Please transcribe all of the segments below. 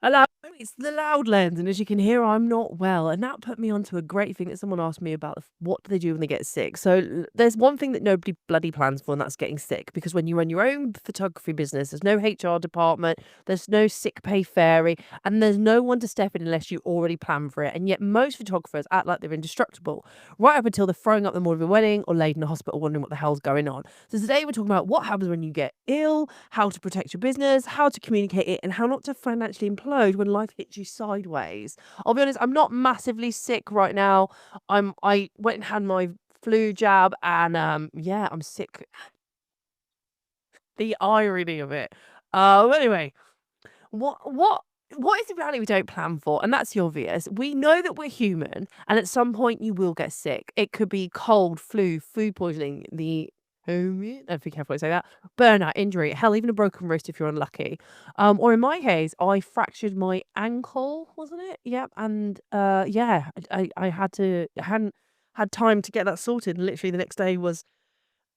Hello, it's the loud lens, and as you can hear, I'm not well, and that put me onto a great thing that someone asked me about what do they do when they get sick. So there's one thing that nobody bloody plans for, and that's getting sick. Because when you run your own photography business, there's no HR department, there's no sick pay fairy, and there's no one to step in unless you already plan for it. And yet most photographers act like they're indestructible, right up until they're throwing up the morning of a wedding or laid in a hospital wondering what the hell's going on. So today we're talking about what happens when you get ill, how to protect your business, how to communicate it, and how not to financially implode when life hits you sideways. I'll be honest, I'm not massively sick right now. I went and had my flu jab and yeah, I'm sick. The irony of it. Anyway, what is the reality we don't plan for? And that's the obvious. We know that we're human, and at some point you will get sick. It could be cold, flu, food poisoning, I be careful I say that. Burnout, injury, hell, even a broken wrist if you're unlucky. Or in my case, I fractured my ankle, wasn't it? Yep. And yeah, I had to I hadn't had time to get that sorted. And literally the next day was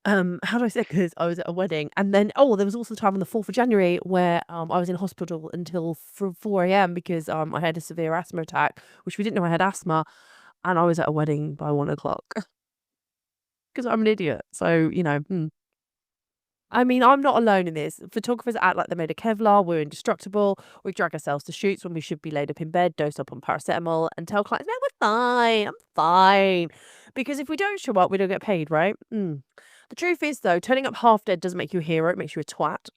how do I say? Because I was at a wedding, and then there was also time on the 4th of January where I was in hospital until 4 a.m. because I had a severe asthma attack, which we didn't know I had asthma, and I was at a wedding by 1 o'clock because I'm an idiot. So I mean, I'm not alone in this. Photographers act like they're made of Kevlar, we're indestructible, we drag ourselves to shoots when we should be laid up in bed, dosed up on paracetamol, and tell clients, no, we're fine, I'm fine. Because if we don't show up, we don't get paid, right? The truth is, though, turning up half dead doesn't make you a hero, it makes you a twat.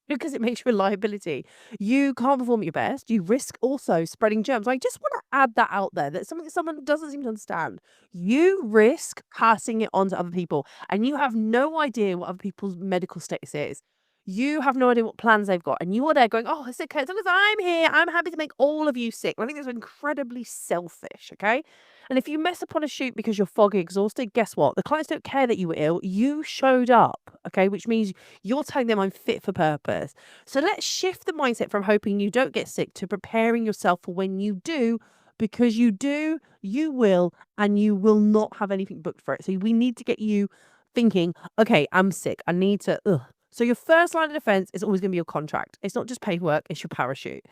Because it makes you a liability. You can't perform at your best. You risk also spreading germs. I just want to add that out there. That's something that someone doesn't seem to understand. You risk passing it on to other people, and you have no idea what other people's medical status is. You have no idea what plans they've got, and you are there going, "Oh, it's okay. As long as I'm here, I'm happy to make all of you sick." I think that's incredibly selfish. Okay, and if you mess up on a shoot because you're foggy, exhausted, guess what? The clients don't care that you were ill. You showed up. Okay, which means you're telling them I'm fit for purpose. So let's shift the mindset from hoping you don't get sick to preparing yourself for when you do, because you do, you will, and you will not have anything booked for it. So we need to get you thinking, okay, I'm sick. I need to. Ugh. So your first line of defense is always going to be your contract. It's not just paperwork, it's your parachute.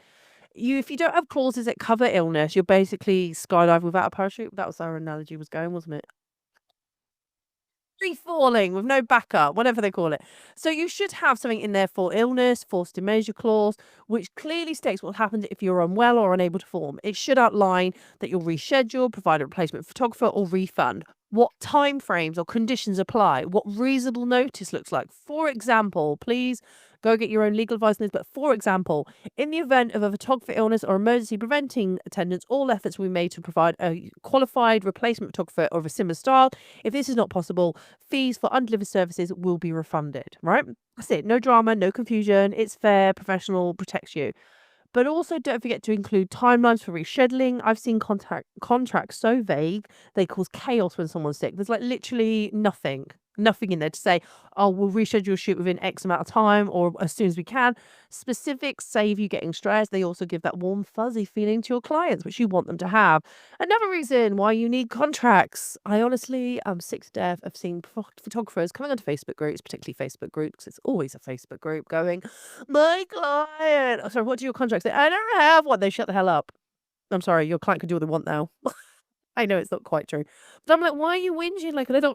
If you don't have clauses that cover illness, you're basically skydiving without a parachute. That was our analogy was going, wasn't it? Free falling with no backup, whatever they call it. So you should have something in there for illness, forced immersion clause, which clearly states what happens if you're unwell or unable to perform. It should outline that you'll reschedule, provide a replacement photographer, or refund. What timeframes or conditions apply, what reasonable notice looks like. For example, please go get your own legal advice on this, but for example, in the event of a photographer illness or emergency preventing attendance, all efforts will be made to provide a qualified replacement photographer of a similar style. If this is not possible, fees for undelivered services will be refunded, right? That's it. No drama, no confusion. It's fair, professional, protects you. But also don't forget to include timelines for rescheduling. I've seen contracts so vague, they cause chaos when someone's sick. There's like literally nothing in there to say, oh, we'll reschedule your shoot within X amount of time or as soon as we can. Specifics save you getting stressed. They also give that warm, fuzzy feeling to your clients, which you want them to have. Another reason why you need contracts. I honestly am sick to death of seeing photographers coming onto Facebook groups, particularly Facebook groups. It's always a Facebook group going, my client. Oh, sorry, what do your contracts say? I don't have one. They shut the hell up. I'm sorry, your client can do what they want now. I know it's not quite true. But I'm like, why are you whinging like a little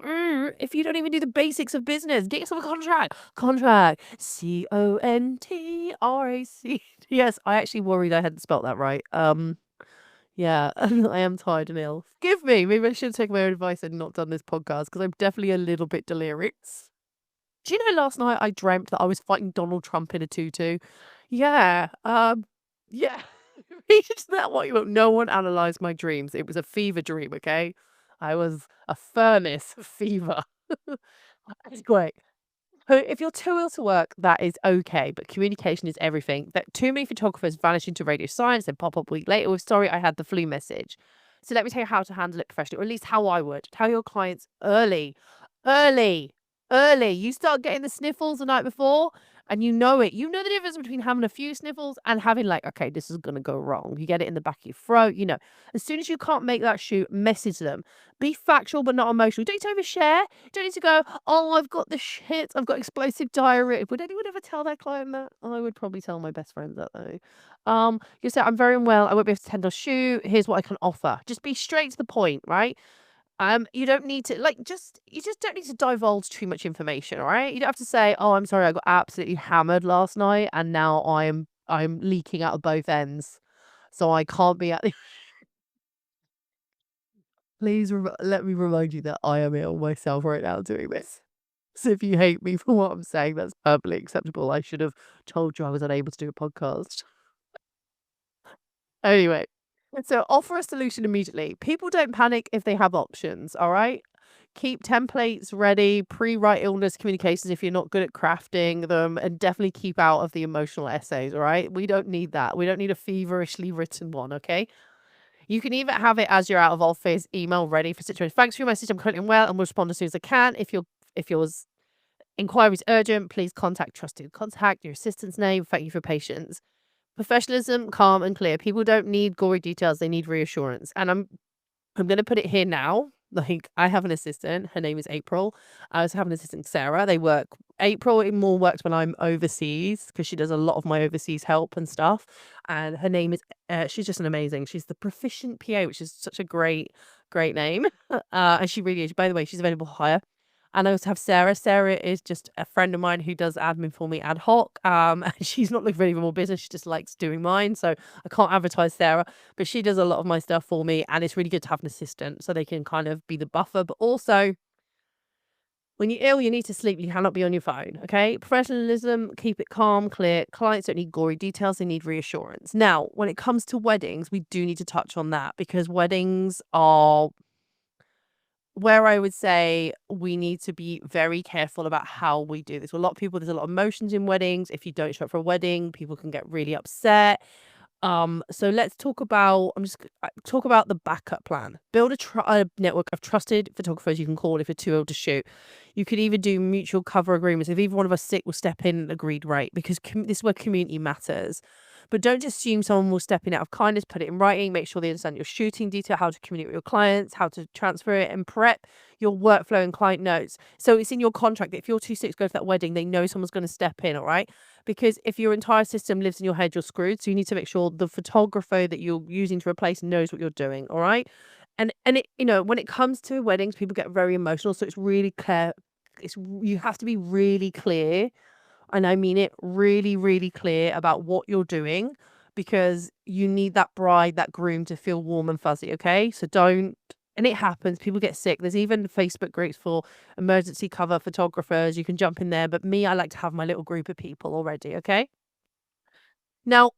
if you don't even do the basics of business? Get yourself a contract. Contract. Contract. Yes, I actually worried I hadn't spelt that right. Yeah, I am tired and ill. Forgive me. Maybe I should take my own advice and not done this podcast because I'm definitely a little bit delirious. Do you know last night I dreamt that I was fighting Donald Trump in a tutu? Yeah. Yeah. Read that what you want. No one analysed my dreams. It was a fever dream, okay? I was a furnace of fever. It's great. So if you're too ill to work, that is okay, but communication is everything. That too many photographers vanish into radio silence and pop up a week later with sorry, I had the flu message. So let me tell you how to handle it professionally, or at least how I would. Tell your clients early, early, early. You start getting the sniffles the night before. And you know it. You know the difference between having a few sniffles and having like, okay, this is gonna go wrong. You get it in the back of your throat, you know. As soon as you can't make that shoot, message them. Be factual but not emotional. Don't need to overshare. You don't need to go, oh, I've got the shit. I've got explosive diarrhea. Would anyone ever tell their client that? I would probably tell my best friends that though. You say, I'm very unwell. I won't be able to attend or shoot. Here's what I can offer. Just be straight to the point, right? You don't need to you just don't need to divulge too much information, all right? You don't have to say, "Oh, I'm sorry, I got absolutely hammered last night and now I'm leaking out of both ends, so I can't be at the." Please let me remind you that I am ill myself right now doing this. So if you hate me for what I'm saying, that's perfectly acceptable. I should have told you I was unable to do a podcast. Anyway, so offer a solution immediately. People don't panic if they have options, all right? Keep templates ready, pre-write illness communications if you're not good at crafting them, and definitely keep out of the emotional essays, all right? We don't need that. We don't need a feverishly written one, okay? You can even have it as you're out of office, email ready for situation. Thanks for your message. I'm currently unwell and will respond as soon as I can. If your inquiry is urgent, please contact trusted contact, your assistant's name. Thank you for patience. Professionalism, calm and clear. People don't need gory details, they need reassurance. And I'm gonna put it here now. Like, I have an assistant, her name is April. I also have an assistant, Sarah. They work April, it more works when I'm overseas because she does a lot of my overseas help and stuff. And her name is she's just an amazing. She's the Proficient PA, which is such a great name. And she really is. By the way, she's available for hire. And I also have Sarah. Sarah is just a friend of mine who does admin for me ad hoc. And she's not looking for any more business. She just likes doing mine. So I can't advertise Sarah, but she does a lot of my stuff for me. And it's really good to have an assistant so they can kind of be the buffer. But also, when you're ill, you need to sleep. You cannot be on your phone. Okay. Professionalism, keep it calm, clear. Clients don't need gory details. They need reassurance. Now, when it comes to weddings, we do need to touch on that because weddings are where I would say we need to be very careful about how we do this. A lot of people, there's a lot of emotions in weddings. If you don't show up for a wedding, people can get really upset. So let's talk about. Talk about the backup plan. Build a network of trusted photographers you can call if you're too ill to shoot. You could even do mutual cover agreements. If either one of us sick, will step in at agreed rate because this is where community matters. But don't just assume someone will step in out of kindness. Put it in writing. Make sure they understand your shooting detail, how to communicate with your clients, how to transfer it, and prep your workflow and client notes. So it's in your contract that if you're too sick to go to that wedding, they know someone's going to step in. All right. Because if your entire system lives in your head, you're screwed. So you need to make sure the photographer that you're using to replace knows what you're doing. All right. And it, when it comes to weddings, people get very emotional. So it's really clear. You have to be really clear, and I mean it really, really clear about what you're doing because you need that bride, that groom to feel warm and fuzzy. Okay. So don't, and it happens, people get sick. There's even Facebook groups for emergency cover photographers. You can jump in there. But me, I like to have my little group of people already. Okay. Now,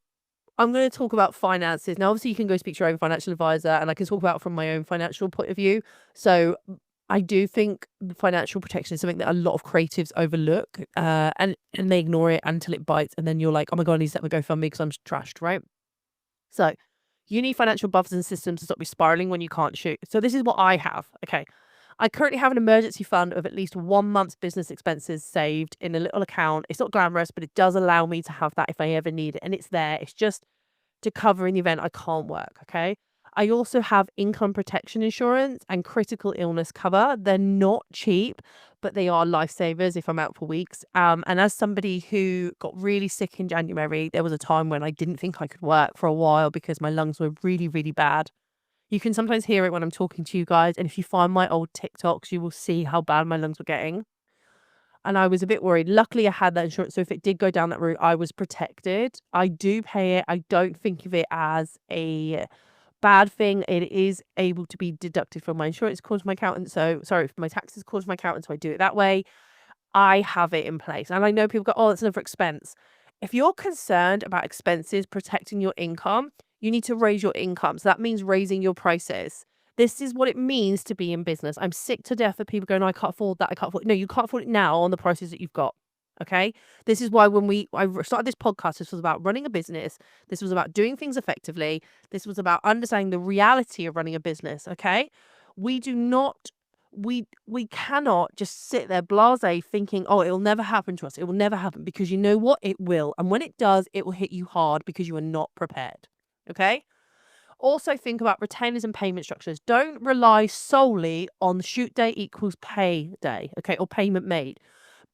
I'm going to talk about finances. Now, obviously, you can go speak to your own financial advisor, and I can talk about it from my own financial point of view. So, I do think financial protection is something that a lot of creatives overlook, and they ignore it until it bites, and then you're like, oh my god, I need to set my GoFundMe because I'm trashed, right? So, you need financial buffers and systems to stop you spiraling when you can't shoot. So, this is what I have. Okay. I currently have an emergency fund of at least 1 month's business expenses saved in a little account. It's not glamorous, but it does allow me to have that if I ever need it. And it's there. It's just to cover in the event I can't work. Okay. I also have income protection insurance and critical illness cover. They're not cheap, but they are lifesavers if I'm out for weeks. And as somebody who got really sick in January, there was a time when I didn't think I could work for a while because my lungs were really, really bad. You can sometimes hear it when I'm talking to you guys. And if you find my old TikToks, you will see how bad my lungs were getting. And I was a bit worried. Luckily, I had that insurance. So if it did go down that route, I was protected. I do pay it. I don't think of it as a bad thing. It is able to be deducted from my insurance, called my accountant. So, sorry, for my taxes, called my accountant. So I do it that way. I have it in place. And I know people go, oh, it's another expense. If you're concerned about expenses protecting your income, you need to raise your income. So that means raising your prices. This is what it means to be in business. I'm sick to death of people going, no, I can't afford that. I can't afford it. No, you can't afford it now on the prices that you've got. Okay. This is why I started this podcast, this was about running a business. This was about doing things effectively. This was about understanding the reality of running a business. Okay. We do not we cannot just sit there blasé thinking, "Oh, it'll never happen to us. It will never happen," because you know what? It will. And when it does, it will hit you hard because you are not prepared. Okay? Also think about retainers and payment structures. Don't rely solely on shoot day equals pay day, okay, or payment made.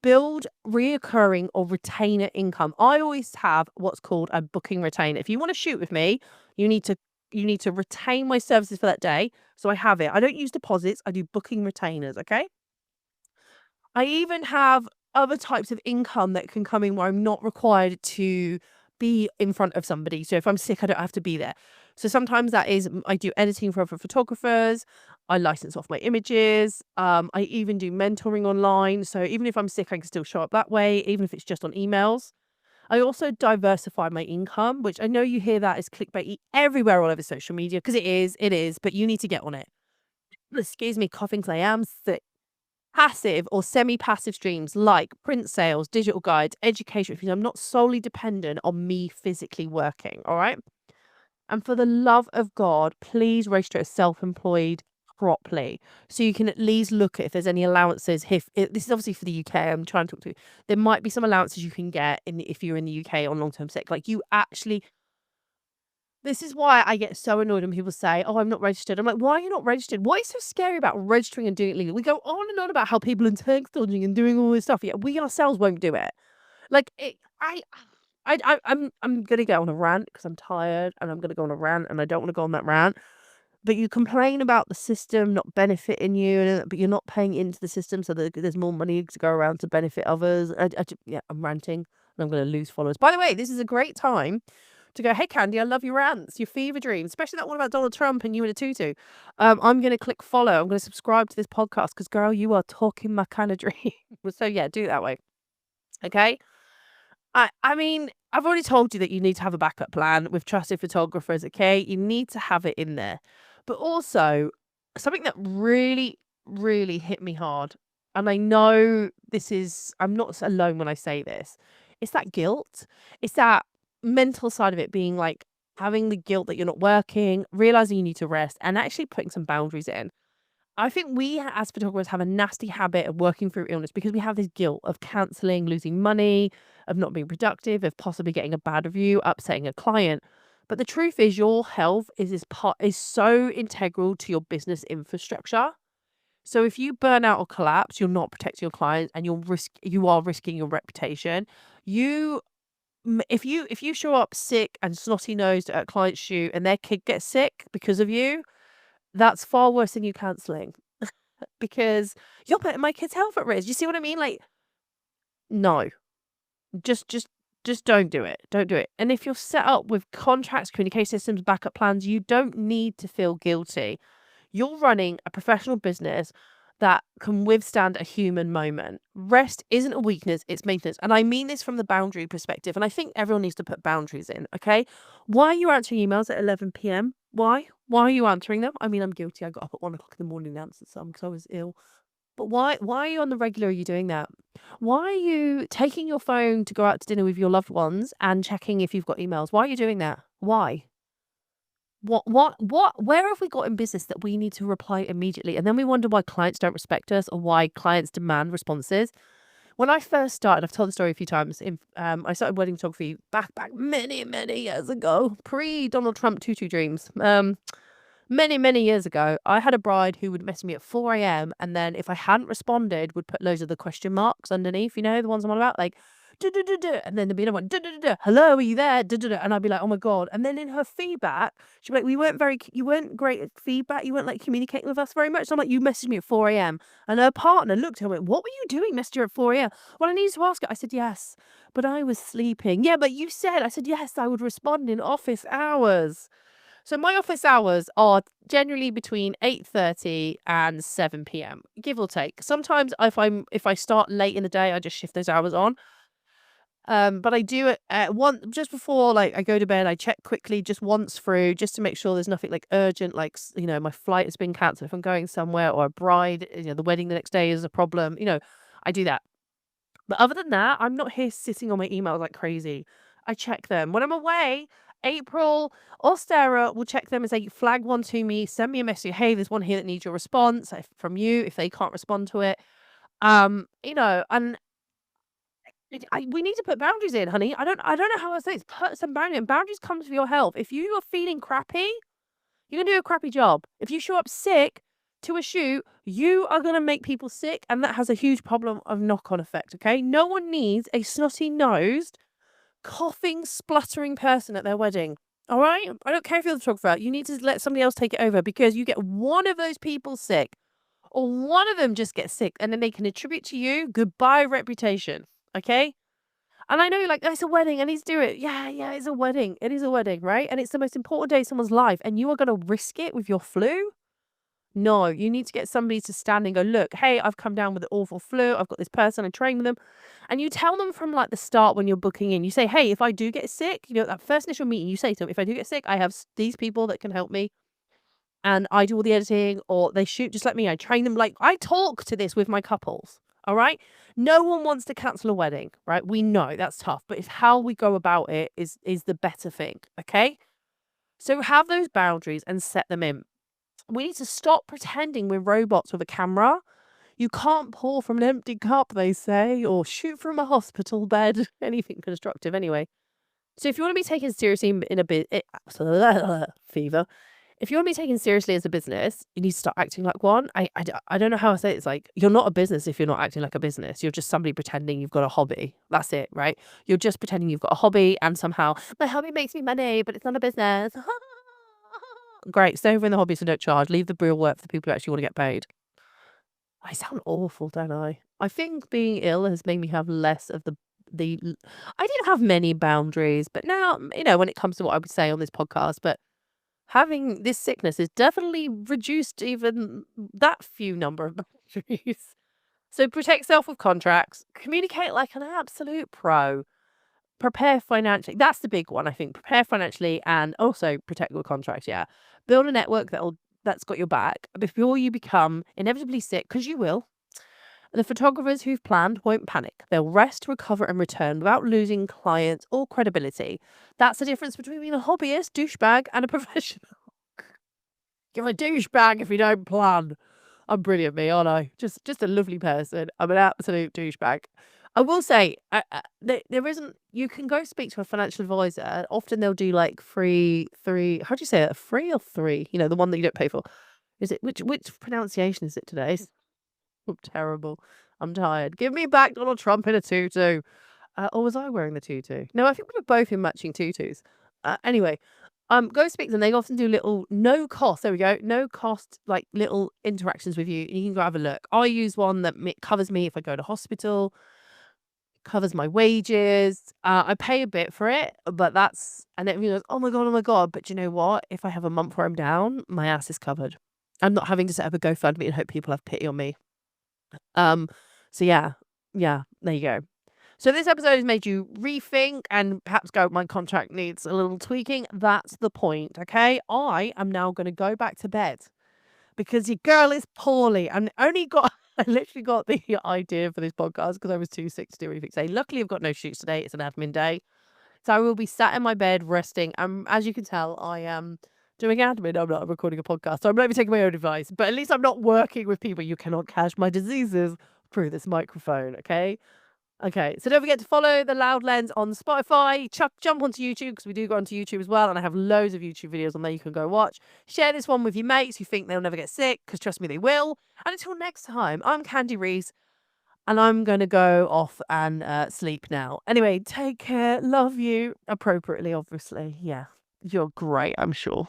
Build reoccurring or retainer income. I always have what's called a booking retainer. If you want to shoot with me, you need to you need to retain my services for that day. So I have it. I don't use deposits. I do booking retainers, okay? I even have other types of income that can come in where I'm not required to be in front of somebody. So if I'm sick, I don't have to be there. So sometimes that is I do editing for other photographers. I license off my images. I even do mentoring online. So even if I'm sick, I can still show up that way, even if it's just on emails. I also diversify my income, which I know you hear that is clickbaity everywhere all over social media because it is, but you need to get on it. Excuse me, coughing 'cause I am sick. Passive or semi-passive streams like print sales, digital guides, education, because I'm not solely dependent on me physically working, all right? And for the love of God, please register as self-employed properly so you can at least look at if there's any allowances. This is obviously for the UK, I'm trying to talk to you. There might be some allowances you can get if you're in the UK on long-term sick. Like you actually this is why I get so annoyed when people say, "Oh, I'm not registered." I'm like, "Why are you not registered? What is so scary about registering and doing it legally?" We go on and on about how people are tax dodging and doing all this stuff, yet we ourselves won't do it. Like, I'm gonna go on a rant because I'm tired, and I'm gonna go on a rant, and I don't want to go on that rant. But you complain about the system not benefiting you, but you're not paying into the system, so there's more money to go around to benefit others. Yeah, I'm ranting, and I'm gonna lose followers. By the way, this is a great time to go, "Hey, Khandie, I love your rants, your fever dreams, especially that one about Donald Trump and you in a tutu." I'm going to click follow. I'm going to subscribe to this podcast because, girl, you are talking my kind of dream. So, yeah, do it that way. Okay. I mean, I've already told you that you need to have a backup plan with trusted photographers. Okay. You need to have it in there. But also, something that really, really hit me hard. And I know I'm not alone when I say this. It's that guilt. It's that mental side of it being like having the guilt that you're not working, realizing you need to rest, and actually putting some boundaries in. I think we as photographers have a nasty habit of working through illness because we have this guilt of canceling, losing money, of not being productive, of possibly getting a bad review, upsetting a client. But the truth is your health is so integral to your business infrastructure. So if you burn out or collapse, you're not protecting your clients and you are risking your reputation. You if you show up sick and snotty nosed at a client's shoot and their kid gets sick because of you, that's far worse than you canceling because you're putting my kid's health at risk. You see what I mean? Like, no, just, just, just don't do it. Don't do it. And if you're set up with contracts, communication systems, backup plans, you don't need to feel guilty. You're running a professional business that can withstand a human moment. Rest isn't a weakness, it's maintenance. And I mean this from the boundary perspective. And I think everyone needs to put boundaries in, okay? Why are you answering emails at 11 p.m.? Why? Why are you answering them? I mean, I'm guilty. I got up at 1 o'clock in the morning and answered some because I was ill. But why are you on the regular? Are you doing that? Why are you taking your phone to go out to dinner with your loved ones and checking if you've got emails? Why are you doing that? Why? Where have we got in business that we need to reply immediately? And then we wonder why clients don't respect us or why clients demand responses. When I first started, I've told the story a few times. I started wedding photography back many, many years ago, pre Donald Trump tutu dreams. Many, many years ago, I had a bride who would message me at 4 a.m. and then if I hadn't responded, would put loads of the question marks underneath, you know, the ones I'm on about, like, "Duh-duh-duh-duh," and then there'd be another one, "Duh-duh-duh-duh, hello, are you there? Duh-duh-duh," and I'd be like, "Oh my God." And then in her feedback, she'd be like, you weren't great at feedback. You weren't like communicating with us very much. So I'm like, "You messaged me at 4 a.m." And her partner looked at her and went, "What were you doing messaging her at 4 a.m.?" "Well, I needed to ask her." I said, "Yes, but I was sleeping." "Yeah, but you said." I said, "Yes, I would respond in office hours." So my office hours are generally between 8:30 and 7 p.m., give or take. Sometimes if I start late in the day, I just shift those hours on. But I do it just before like I go to bed, I check quickly just once through just to make sure there's nothing like urgent, like my flight has been cancelled if I'm going somewhere or a bride, the wedding the next day is a problem. I do that. But other than that, I'm not here sitting on my emails like crazy. I check them. When I'm away, April or Sarah will check them and say, flag one to me, send me a message. Hey, there's one here that needs your response from you if they can't respond to it. And we need to put boundaries in, honey. I don't know how else to say it. Put some boundaries in. Boundaries comes for your health. If you are feeling crappy, you're gonna do a crappy job. If you show up sick to a shoot, you are gonna make people sick, and that has a huge problem of knock-on effect, okay? No one needs a snotty-nosed, coughing, spluttering person at their wedding. All right? I don't care if you're the photographer. You need to let somebody else take it over because you get one of those people sick or one of them just gets sick and then they can attribute to you goodbye reputation. Okay? And I know you're like, oh, it's a wedding. I need to do it. Yeah, yeah, it's a wedding. It is a wedding, right? And it's the most important day of someone's life. And you are going to risk it with your flu? No, you need to get somebody to stand and go, look, hey, I've come down with an awful flu. I've got this person. I train with them. And you tell them from like the start when you're booking in, you say, hey, if I do get sick, that first initial meeting, you say to them, if I do get sick, I have these people that can help me and I do all the editing or they shoot just like me. I train them like I talk to this with my couples. All right. No one wants to cancel a wedding, right? We know that's tough, but it's how we go about it is the better thing. Okay. So have those boundaries and set them in. We need to stop pretending we're robots with a camera. You can't pour from an empty cup, they say, or shoot from a hospital bed. Anything constructive, anyway. So if you want to be taken seriously in a bit, fever. If you want to be taken seriously as a business, you need to start acting like one. I don't know how I say it. It's like you're not a business if you're not acting like a business. You're just somebody pretending you've got a hobby. That's it, right? You're just pretending you've got a hobby and somehow my hobby makes me money, but it's not a business. Great, stay over in the hobby so don't charge. Leave the real work for the people who actually want to get paid. I sound awful, don't I? I think being ill has made me have less of the I didn't have many boundaries, but now, when it comes to what I would say on this podcast, but having this sickness has definitely reduced even that few number of boundaries. So protect self with contracts, communicate like an absolute pro, prepare financially. That's the big one, I think. Prepare financially and also protect your contracts. Yeah. Build a network that's got your back before you become inevitably sick, because you will. The photographers who've planned won't panic. They'll rest, recover, and return without losing clients or credibility. That's the difference between being a hobbyist, douchebag, and a professional. You're a douchebag if you don't plan. I'm brilliant, me, aren't I? Just a lovely person. I'm an absolute douchebag. I will say, there isn't. You can go speak to a financial advisor. Often they'll do like three. How do you say it? Free or three? The one that you don't pay for. Is it which pronunciation is it today? I'm terrible. I'm tired. Give me back Donald Trump in a tutu. Or was I wearing the tutu? No, I think we were both in matching tutus. Anyway, go speak to them. They often do little no cost. There we go. No cost, like little interactions with you. And you can go have a look. I use one that covers me if I go to hospital, covers my wages. I pay a bit for it, but and then everyone goes, oh my God. But you know what? If I have a month where I'm down, my ass is covered. I'm not having to set up a GoFundMe and hope people have pity on me. So yeah, there you go. So this episode has made you rethink and perhaps go, my contract needs a little tweaking. That's the point, okay? I am now going to go back to bed because your girl is poorly. I literally got the idea for this podcast because I was too sick to do anything today. Luckily, I've got no shoots today. It's an admin day. So I will be sat in my bed resting. As you can tell, I am doing admin. I'm not recording a podcast. So I'm not even taking my own advice. But at least I'm not working with people. You cannot catch my diseases through this microphone, okay? Okay, so don't forget to follow The Loud Lens on Spotify. Jump onto YouTube because we do go onto YouTube as well. And I have loads of YouTube videos on there you can go watch. Share this one with your mates who think they'll never get sick because trust me, they will. And until next time, I'm Khandie Rees. And I'm going to go off and sleep now. Anyway, take care. Love you. Appropriately, obviously. Yeah. You're great, I'm sure.